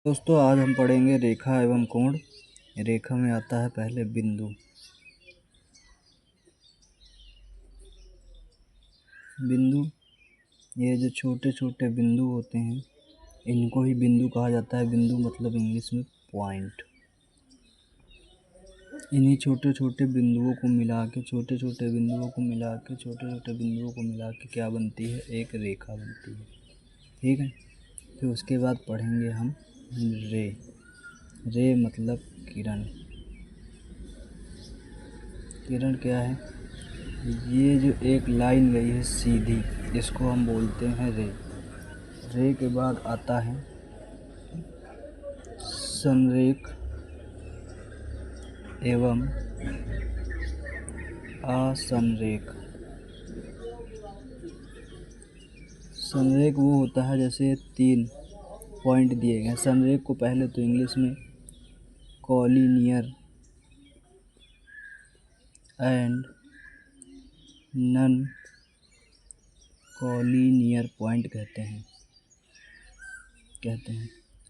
दोस्तों आज हम पढ़ेंगे रेखा एवं कोण। रेखा में आता है पहले बिंदु। बिंदु ये जो छोटे छोटे बिंदु होते हैं इनको ही बिंदु कहा जाता है। बिंदु मतलब इंग्लिश में पॉइंट। इन्हीं छोटे छोटे बिंदुओं को मिला के क्या बनती है? एक रेखा बनती है। ठीक है, फिर उसके बाद पढ़ेंगे हम रे मतलब किरण। किरण क्या है? ये जो एक लाइन गई है सीधी, इसको हम बोलते हैं रे। रे के बाद आता है संरेख एवं असंरेख। संरेख वो होता है जैसे 3 पॉइंट दिए गए। संरेख को पहले तो इंग्लिश में collinear and non collinear point कहते हैं।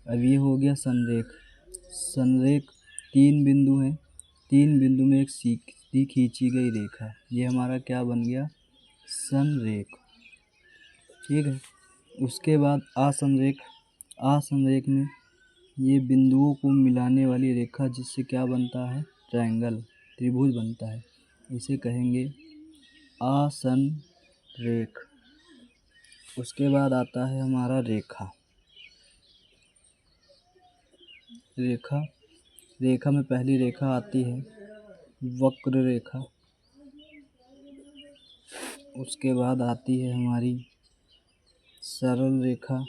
अब ये हो गया संरेख। संरेख 3 बिंदु हैं, 3 बिंदु में एक सीधी खींची गई रेखा, ये हमारा क्या बन गया? संरेख। ठीक है, उसके बाद असंरेख। असंरेख में ये बिंदुओं को मिलाने वाली रेखा, जिससे क्या बनता है? ट्रायंगल, त्रिभुज बनता है, इसे कहेंगे असंरेख। उसके बाद आता है हमारा रेखा। रेखा में पहली रेखा आती है वक्र रेखा। उसके बाद आती है हमारी सरल रेखा।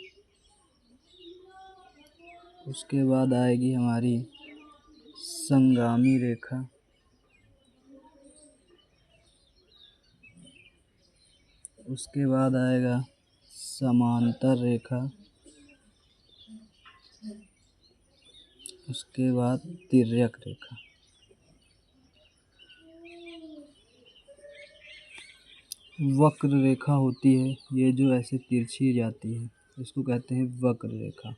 उसके बाद आएगी हमारी संगामी रेखा। उसके बाद आएगा समांतर रेखा। उसके बाद तिर्यक रेखा। वक्र रेखा होती है ये जो ऐसे तिरछी जाती है, इसको कहते हैं वक्र रेखा।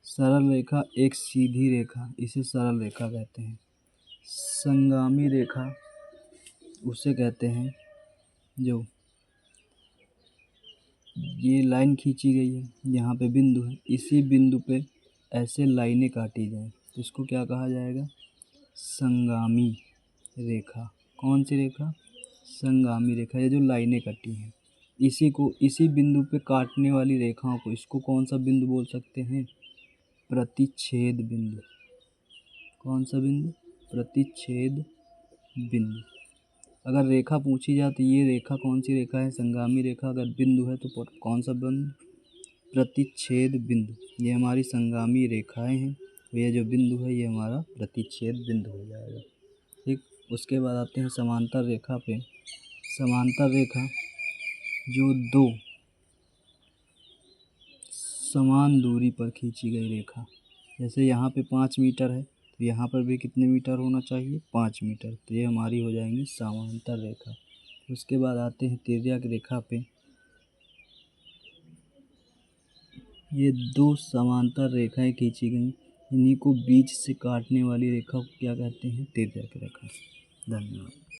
सरल रेखा एक सीधी रेखा, इसे सरल रेखा कहते हैं। संगामी रेखा उसे कहते हैं जो ये लाइन खींची गई है, यहाँ पे बिंदु है, इसी बिंदु पे ऐसे लाइनें काटी जाएं तो इसको क्या कहा जाएगा? संगामी रेखा। कौन सी रेखा? संगामी रेखा। ये जो लाइनें कटी हैं इसी बिंदु पे काटने वाली रेखाओं को, इसको कौन सा बिंदु बोल सकते हैं? प्रतिच्छेद बिंदु। कौन सा बिंदु? प्रतिच्छेद बिंदु। अगर रेखा पूछी जाए तो ये रेखा कौन सी रेखा है? संगामी रेखा। अगर बिंदु है तो कौन सा बिंदु? प्रतिच्छेद बिंदु। ये हमारी संगामी रेखाएं हैं, तो ये जो बिंदु है ये हमारा प्रतिच्छेद बिंदु हो जाएगा। ठीक, उसके बाद आते हैं समांतर रेखा पे। समांतर रेखा जो 2 समान दूरी पर खींची गई रेखा, जैसे यहाँ पे 5 मीटर है तो यहाँ पर भी कितने मीटर होना चाहिए? 5 मीटर। तो ये हमारी हो जाएंगी समांतर रेखा। उसके बाद आते हैं तिर्यक रेखा पे। ये 2 समांतर रेखाएं खींची गई, इन्हीं को बीच से काटने वाली रेखा को क्या कहते हैं? तिर्यक रेखा। धन्यवाद।